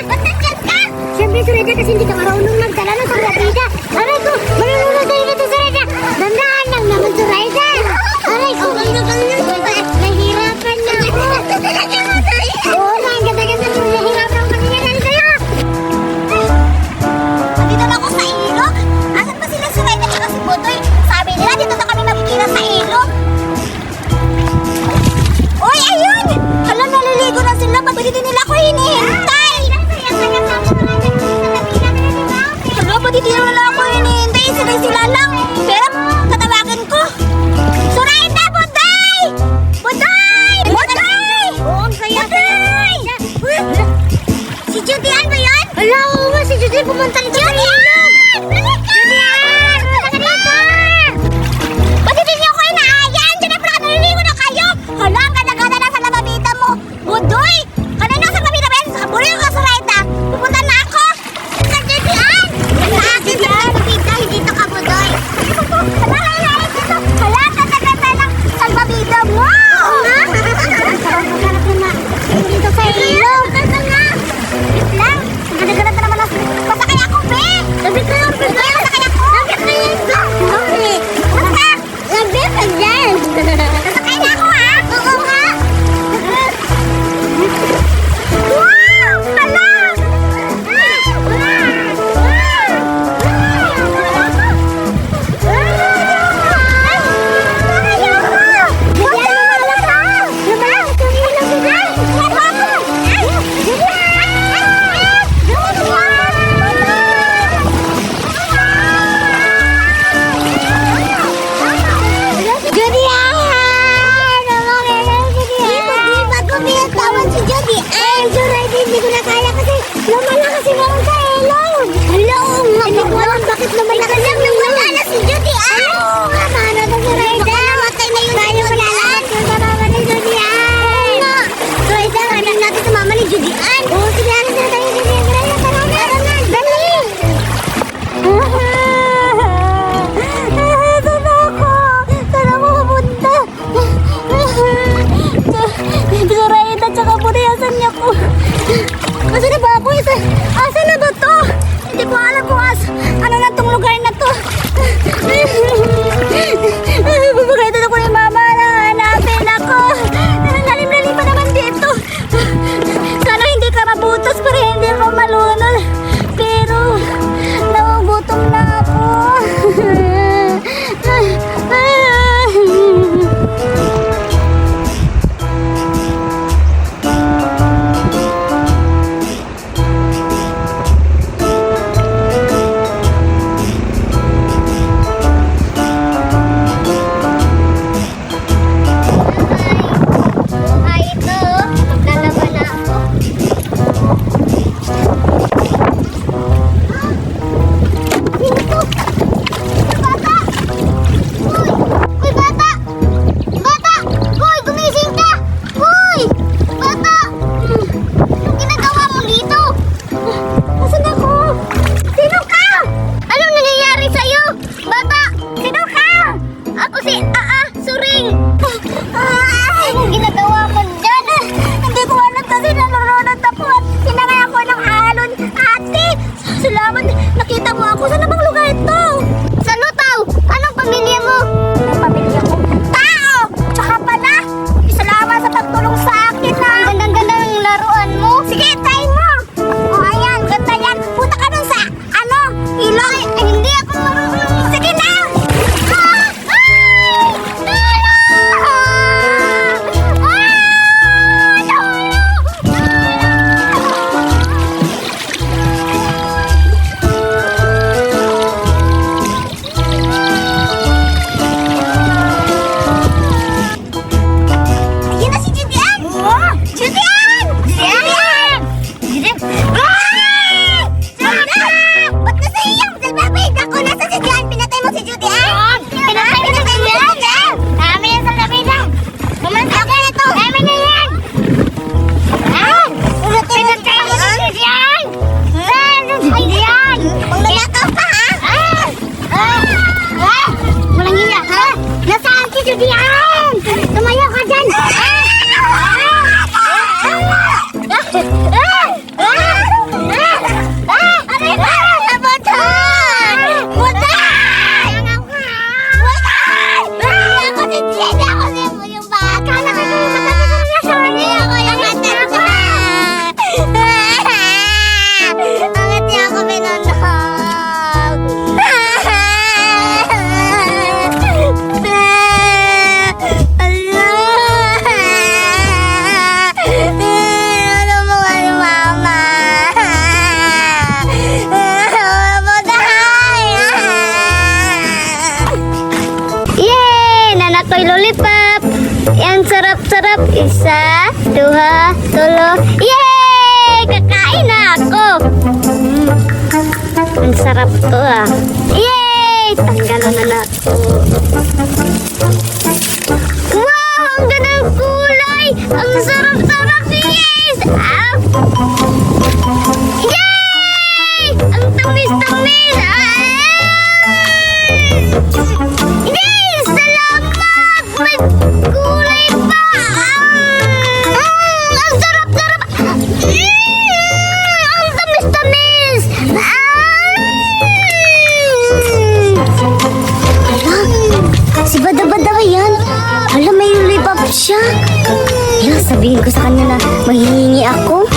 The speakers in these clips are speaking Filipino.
Ba't nandiyan ka? Siyempre, Sureda, kasi hindi ka marunong magdala ng salbabida. Aray ko, marunong tayo nito, Sureda. Dandaan lang naman, Sureda. Aray ko, nahihirapan na ako. Oo, ang ganda-ganda mo, nahihirapan ako kanina lang kayo. Dito na ako sa ilog. Asan ba sila Sureda at si Budoy? Sabi nila, dito na kami nakikita sa ilog. Uy, ayun! Hala, naliligo na sila. Ba't dito nila ako hinihintay? Hala, ba't dito nila ako hinihintay? Sila lang. Pero, tatawagan ko. Sureda, Budoy! Budoy! Budoy! Oo, ang saya. Si Judy Ann ba yan? Hala, oo nga, si Judy pumunta nito sa ilog. Ba't hindi niyo ako inaayaan? Siyempre ka naliligo na kayo! Hala, ang ganda-ganda na sa lamabita mo! Budoy! Kanina sa lamabita ba yan? Sa kabuli ka sa Sureda! Pupunta na ako! Sa Judian! Sa akin sa lamabita, hindi ito ka, Budoy! Hala, hala, ganda-ganda lang sa lamabita mo! Sarap naman. Dito sa ilog. Lang! Ang ganda-ganda na naman ang... Masakay ako, be! Sabi ko yung bebe. Masakay ako! Bakit na yun? Okay! Basta! Sabi ka dyan. Masakay na ako, ha? Oo nga. Wow! Hala! Hindi ko na kaya kasi lumala kasi ako sa ilog. Hello, hindi ko alam bakit lumala kasi Wala na si Judy Ann! Oo nga, mana to si Reda. Namatay na yung Tayo malalat yung sa mama ni Judy Ann. So, ito, hanap natin sa mama ni Judy Ann. Oo, sige, alas na tayo Judy Ann. Tara na, dali. Saan ako? Saan ako pupunta? Sureda, tsaka Budoy, asan niya po? Asan na ba ako? Asan na ba to? Hindi ko alam kung ano na tong lugar na to. Bubugaytan ako ni mama na hanapin ako. Lalim-lalim pa naman dito. Sana hindi ka mabutas para hindi ako malunod. Pero, nagugutom na ako. Ay, ito. Maglalaban na ako. Sino to? Bata! Uy, bata! Bata! Uy, gumising ka! Uy! Bata! Anong ginagawa mo dito? Asan ako? Sino ka? Anong nangyayari sa'yo? Bata! Sino ka? Ako si Suring. Anong ginagawa mo dyan? Hindi ko alam kasi nanonood ako at sinangay ako ng alon. Ate, salamat. Nakita mo ako. Saan na bang lugar ito? Sa Lutaw! Anong pamilya mo? Ang pamilya ko. Tao! Tsaka pala, salamat sa pagtulong sa akin na. Ang ganda-ganda ng laruan mo. Sige, try mo. O ayan, ganda yan. Punta ka dun sa, ilog. Ay, hindi ako marunong. Sige na! Ayun na si Judy Ann! Judy Ann! Judy Ann! Judy Ann! Ah! Ba't nasa iyong salbabid? Ako nasa si Judy Ann! Pinatay mo si Judy Ann! Pinatay mo si Judy Ann! Dami yung salbabid! Pumunta ka na to! Dami na yan! Pinatay mo si Judy Ann! Judy Ann! Kung nanakaw ka ha? Walang hiya ha? Nasaan si Judy Ann? Tumayo ka dyan! 2, 3. Yay! Kakain na ako! Ang sarap to ah. Yay! Tanggalan na natin. Wow! Ang ganda ng kulay! Ang sarap-sarap! Yes! Ah! Yay! Ang tamis-tamis! Yes! Salamat! May kulay pa! Ang sarap-sarap! Ang tamis-tamis! Si Bada-Bada ba yan? Hala, may lollipop siya. Yan, sabihin ko sa kanya na mahihingi ako.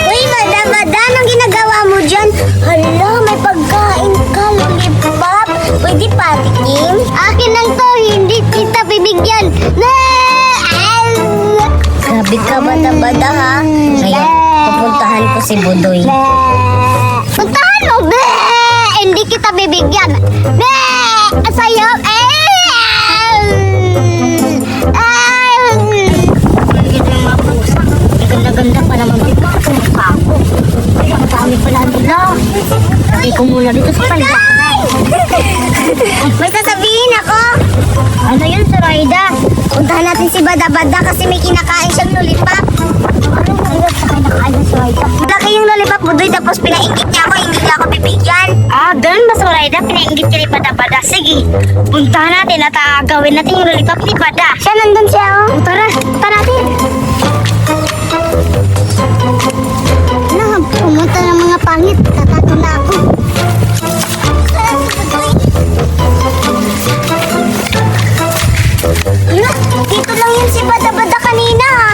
Uy, Bada-Bada, anong ginagawa mo dyan? Hala, may pagkain ka, lollipop. Pwede patikim? Akin lang to, hindi kita bibigyan. Grabe ka, Bada-Bada ha. Ngayon, pupuntahan ko si Budoy. Puntahan mo, be! Hindi kita bibigyan. Be! Sa'yo, ganda pa naman dito sa mukha ko. Kaya ang dami pala nila. Lagay ko muna dito sa paliwanag. May sasabihin ako. Ano yun, Zoraida? Puntahan natin si Bada-Bada kasi may kinakain siyang lollipop. Anong hirap sa kinakain ng Zoraida? Laki yung lollipop, Budoy, tapos pinaingit niya ako, hindi niya ako bibigyan. Ganun ba, Zoraida? Pinaingit niya ni Bada-Bada. Sige, puntahan natin at gawin natin yung lollipop ni Bada. Siya, nandun siya, oh. Tara, punta natin. Pumunta ng mga pangit. Tatato na ako. Dito lang yun si Bada-Bada kanina ha.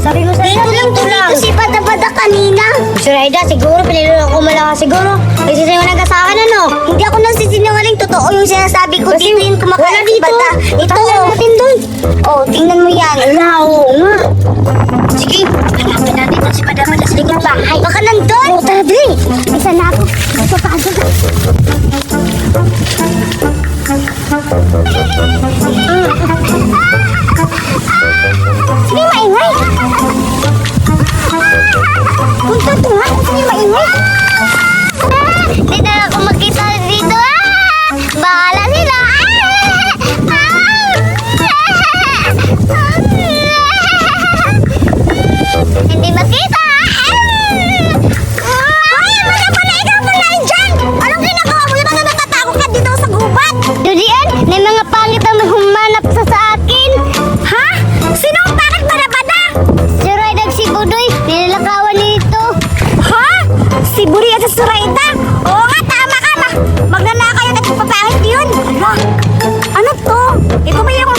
Sabi mo sa'yo, dito si Bada-Bada kanina. Zoraida, siguro pinilulong ko malakas siguro. Kasi sa'yo nag-asahan ano. Hindi ako nagsisinungaling. Totoo yung sinasabi ko. Dito yung kumakain si Bada. Ito. Natin dun. Oh, tingnan mo yan. Oo nga. Sige, hanapin natin ito si Bada-Bada sa likod bahay. Baka nandun. Oo, tara, dali. Isa na ako. Ito pa, ito. Sige, maingay. Punta ito nga. Sige, maingay. Hindi na ako makita dito. Bahala sila. Hindi makita. Ay, wala ikaw pala dyan. Anong ginagawa mo? Diba natatakot ka dito sa gubat? Judian, may mga pangit ang humanap sa akin. Ha? Sino ang pangit, Bada-Bada? Si Zoraida at si Budoy, nilalakawan nito. Ha? Si Budoy at si Zoraida? Oo nga, tama ka. Magnanakaw yun at papangit yun. Hala, ano to? Ito ba yung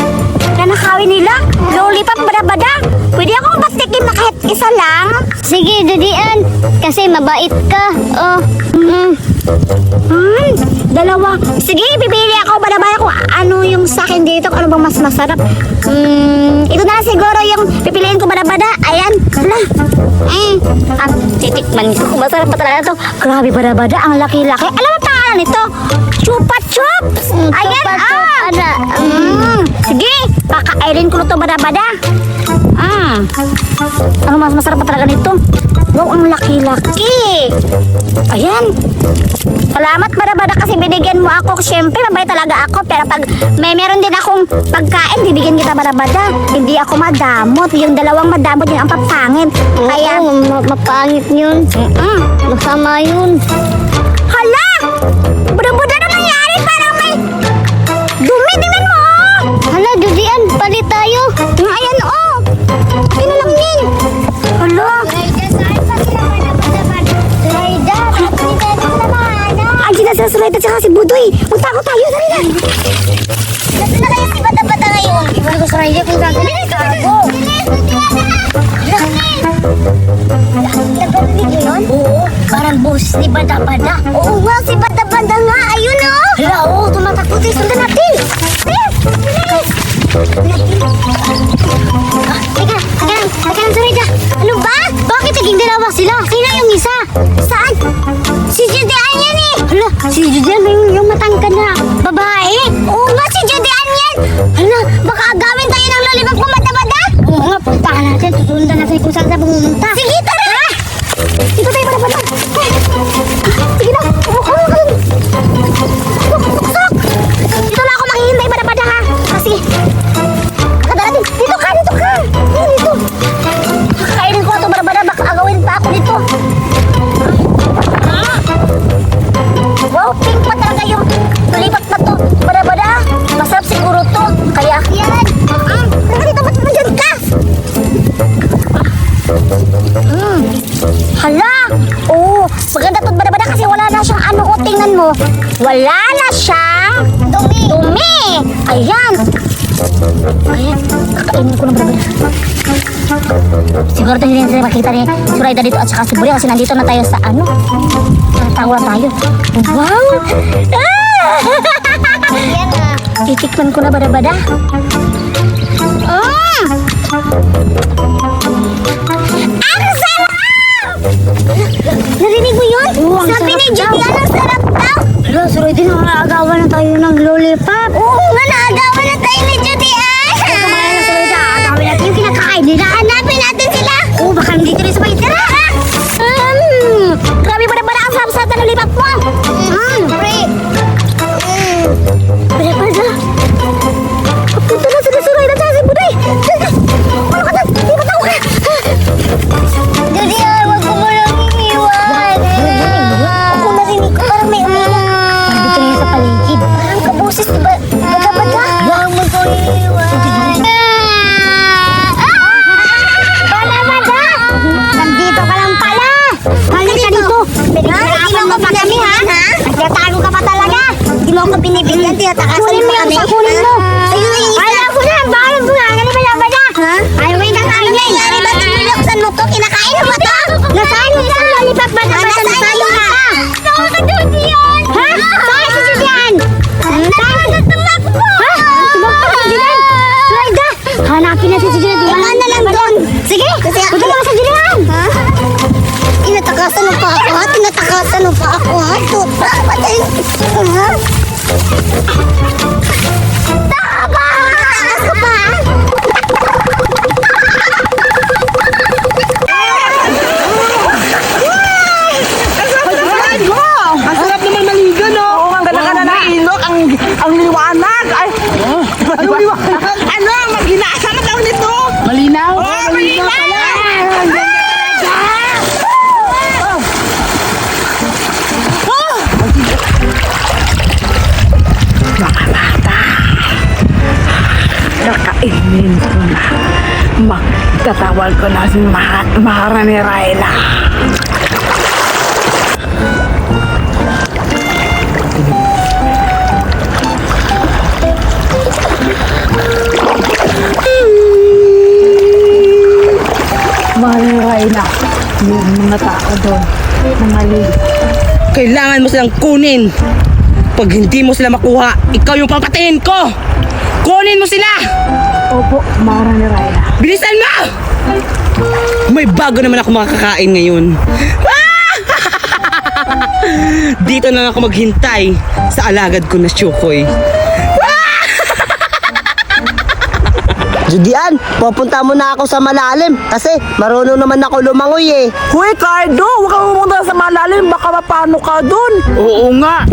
nanakawin nila? Lollipop, Bada-Bada? Pwede akong pastikin na kahit isa lang? Sige, Judian. Kasi mabait ka. Oh. Dalawa. Sige, pipili ako, Bada-Bada, kung ano yung sa akin dito, kung ano bang mas masarap. Ito na siguro yung pipiliin ko, Bada-Bada. Ayan. Hala. Titikman ko. Masarap pa talaga ito. Grabe, Bada-Bada. Ang laki-laki. Alam mo pangalan nito? Chupa Chups. Ayan. Sige, kakainin ko ito, Bada-Bada. Ano mas masarap pa talaga nito? Wow, ang laki-laki. Ayan. Salamat, Bada-Bada, kasi binigyan mo ako. Siyempre, mabait talaga ako. Pero pag meron din akong pagkain, bibigyan kita, Bada-Bada. Hindi ako madamot. Yung dalawang madamot yun ang papangit. Kaya, mapangit yun. Masama yun. Hala! Bada-Bada, ano nangyari? Parang may dumi. Tingnan mo. Hala, Judian, palit tayo. Ayan, oh. Ano lang yun? Hala. Sila Zoraida at saka si Budoy. Punta ko tayo, dali na. Nasa na kayo si Bada-Bada ngayon? Iwan ko Zoraida kung gagawin ka ako. Nagpapabig yun? Oo, parang boses ni Bada-Bada. Oo nga, si Bada-Bada nga. Ayun o. Hala, oo, tumatakot. Sundan natin. Bilis, bilis. Teka lang, Zoraida. Ano ba? Bakit naging dalawa sila? Sino yung isa? Saan? Si Judian yan eh. Hala, si Judian yung matangkad na babae. Oo nga, si Judian yan. Hala, baka agawin tayo ng lollipop ko, Bada-Bada. Sundan natin kung saan sa pumunta. Sige, tara! Dito tayo para. Sige na, umukuha ka dun. Sok! Dito na ako maghihintay para ha. Kasi, kadalating, dito ka! Dito! Kakainin ko ito para baka agawin pa ako dito. Wow, pink pa talaga yung lipat na to. Bada-bada, masarap siguro to. Kaya, yan. Dito, ba't nandiyan ka? Hala! Oo, maganda to bada-bada kasi wala na siyang ano ko, tingnan mo. Wala na siyang dumi. Ayan. Ayan, kakainin ko na bada-bada. Siguro hindi natin makita ni Suraida dito at saka si Buri kasi nandito na tayo sa ano. Tawa tayo. Wow! Titikman ko na bada-bada. Ang sarap! Narinig mo yun? Sabi ni Julian, ang sarap daw. Hala, Suraida, nakaagawan na tayo ng lollipop. Oo nga, naagawan na tayo ni Julian. Kumain na Suraida, agawin natin yung kinakain nila. Hanapin natin sila. Oo, baka nandito rin sa bahay. Tara! Grabe bada-bada ang sarap sa lollipop mo. Pre. Bada-bada. Kapunta na sila Suraida at si Buday. Ano ka na? Di ba tao ka? Julian, wag ko mo lang iniwan. Ako narinig ko parang may umiyak. Nandito na yun sa paligid. Parang kaboses, diba? Bada-bada. Wag mo ko iniwan. Bada-bada! Nandito ka lang pala. Halika dito. Binigyan mo pa kami, ha? Nagtatago ka pa talaga. Hindi mo ako binibigyan. Tinatakasan mo kami. Kunin mo. Ayaw ko na. Bakit mo na? Ganun ba yan? Ha? Ayaw mo yung kakain na. Nangyari ba? Siniloksan mo to? Kinakain mo ba to? Nasaan mo isang lollipop ba? Nasaan mo ka? Saan ka Julian? Ha? Saan si Julian? Saan ka tumakbo? Ha? Tumakbo si Julian? Suraida, hanapin na si Julian. Iman na lang doon. Sige, punta mo sa Julian. Ha? Tinatakasan mo pa ako, ha? Tinatakasan mo pa ako, ha? Patay. Ha? Tama! Takas ka pa, ha? Ang sarap naman maligo, no? Oo, ang ganda-ganda ng ilog, ang liwanag. Ay, ano liwanag? Ano, mag-inasa na daw nito. Malinaw? Oo, malinaw pala. Ang ganda-ganda. Mga bata, nakainin ko na. Magtatawal ko na si Maharani Raila. Maharay na yung mga tao doon, mga ligo. Kailangan mo silang kunin. Pag hindi mo sila makuha, ikaw yung papatayin ko. Kunin mo sila. Opo, Maharay na. Bilisan mo! May bago naman ako makakain ngayon. Dito na ako maghintay sa alagad ko na Chokoy. Judian, pupunta muna ako sa malalim kasi marunong naman ako lumangoy eh. Hoy, Cardo! Huwag kang pumunta sa malalim. Baka mapano ka dun. Oo nga.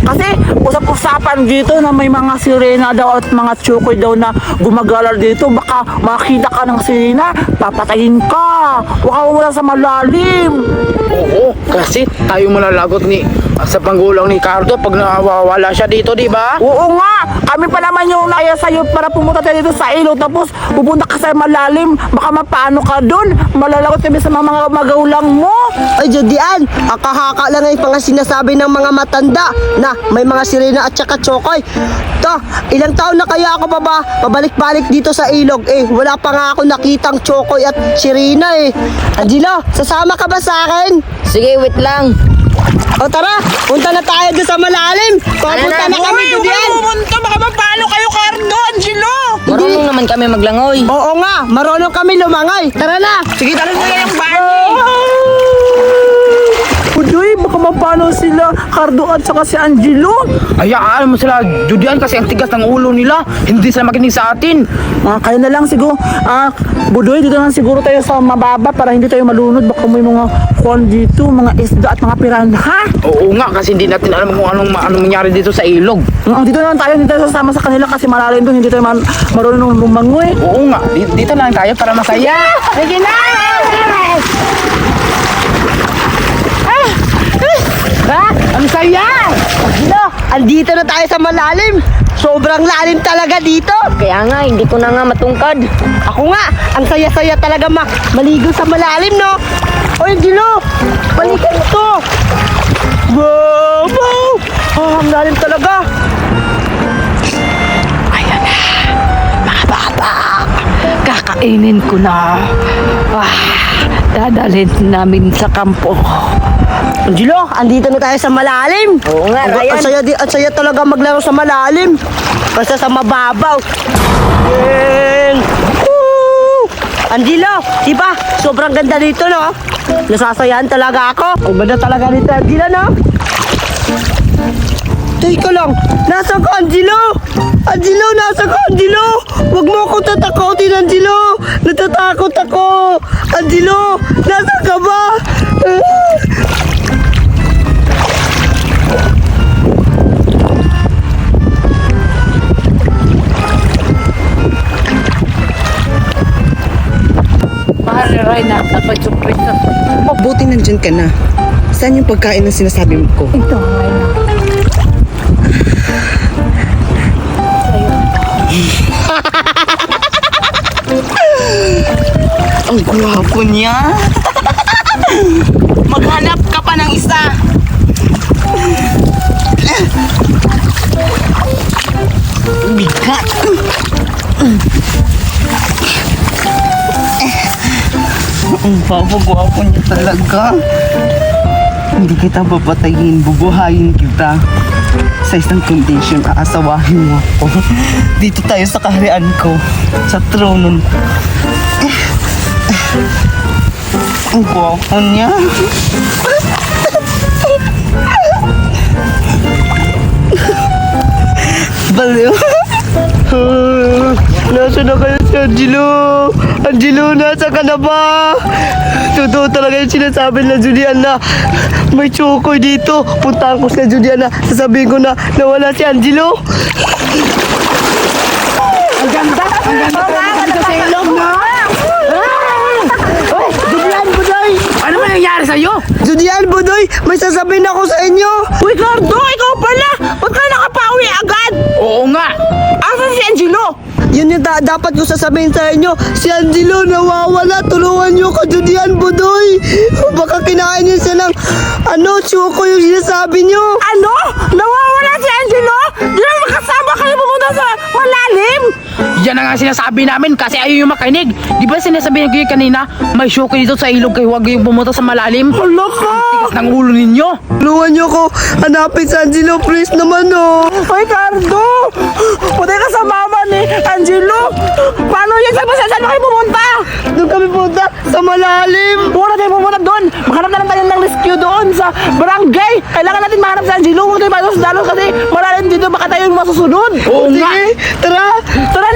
Kasi usap-usapan dito na may mga sirena daw at mga Chokoy daw na gumagalar dito. Baka makita ka ng sirena, papatayin ka. Huwag kang pumunta sa malalim. Oo, kasi tayo malalagot sa panggulang ni Cardo pag nawawala siya dito, di ba? Oo nga, kami pa naman yung naya sa'yo para pumunta tayo dito sa ilog tapos pupunta ka sa malalim, baka mapano ka dun, malalagot kami sa mga magulang mo. Ay Judian, akahaka lang yung mga sinasabi ng mga matanda na may mga sirena at saka Chokoy. To, ilang taon na kaya ako pa ba pabalik-balik dito sa ilog eh, wala pa nga ako nakitang Chokoy at sirena eh. Angelo, sasama ka ba sa akin? Sige, wait lang. O tara, punta na tayo doon sa malalim. Pupunta na kami, Judian. Pumunta, baka mapano kayo, Cardo, Angelo. Marunong naman kami maglangoy. Oo nga, marunong kami lumangay. Tara na. Sige, tara na yung bani. Udoy, baka mapano paano sila, Cardo at saka si Angelo? Hayaan mo sila, Judian, kasi ang tigas ng ulo nila. Hindi sila makinig sa atin. Kaya na lang siguro, Budoy, dito na lang siguro tayo sa mababa para hindi tayo malunod. Baka may mga kuwan dito, mga isda at mga piranha. Oo nga, kasi hindi natin alam kung anong mangyari dito sa ilog. Dito na lang tayo, hindi tayo sasama sa kanila kasi malalim doon, hindi tayo marunong lumangoy. Oo nga, dito na lang tayo para masaya. Sige na! Ang saya! Andito na tayo sa malalim. Sobrang lalim talaga dito. Kaya nga, hindi ko na nga matungkad. Ako nga, ang saya-saya talaga maligo sa malalim, no? Oy, Angelo, balikan mo to. Wow, wow. Ang lalim talaga. Kakainin ko na. Dadalhin namin sa kampo. Angelo, andito na tayo sa malalim. Oo nga, Ryan. Ang saya talaga maglaro sa malalim. Basta sa mababaw. Yay! Woo! Angelo, diba? Sobrang ganda dito, no? Nasasayahan talaga ako. Ang ganda talaga dito, Angelo, no? Teka lang, nasa ka, Angelo? Angelo, nasa ka, Angelo? Huwag mo akong tatakotin, Angelo. Natatakot ako. Angelo, nasa ka ba? Mahal na Ryan, napag-surprise na. Buti nandyan ka na. Saan yung pagkain na sinasabi ko? Ito, Ryan. Ang gwapo niya. Maghanap ka pa ng isa. Bigat. Ang gwapo niya talaga. Hindi kita papatayin, bubuhayin kita. Sa isang condition, aasawahin mo ako. Dito tayo sa kaharian ko, sa trono. Ang gwapo niya. Baliw. Nasaan na kayo si Angelo? Angelo, nasa ka na ba? Totoo talaga yung sinasabi na Julian na may chokoy dito. Puntahan ko si Julian na sasabihin ko na nawala si Angelo. Ang ganda dito sa ilog, no? Julian, Budoy! Ano ba nangyari sa'yo? Julian, Budoy! May sasabihin ako sa inyo! Uy, Cardo, ikaw pala! Ba't ka nakapawi agad? Oo nga. Asan si Angelo? Yun yung dapat ko sasabihin sa inyo. Si Angelo nawawala. Tulungan nyo ka, Julian, Budoy! Baka kinain niyo siya ng choco yung sinasabi nyo. Ano? Nawawala si Angelo? Di na makasama kayo pumunta sa malalim? Yan ang nga sinasabi namin kasi ayaw yung makinig. Di ba sinasabi niyo kanina, may syoko dito sa ilog kayo, huwag yung pumunta sa malalim? Hala ka! Tigas ng ulo ninyo. Tulungan nyo ko. Hanapin si Angelo, please naman, no. Ay, Cardo! Puti ka sa mama ni Angelo! Paano yan? Saan kayo pumunta? Doon kami punta sa malalim. Huwag na tayo pumunta doon! Maghanap na lang tayo ng rescue doon sa barangay! Kailangan natin mahanap si Angelo! Huwag tayo malos-dalos kasi malalim dito, baka tayo yung masusunod! Oo nga. Sige, tara. Tara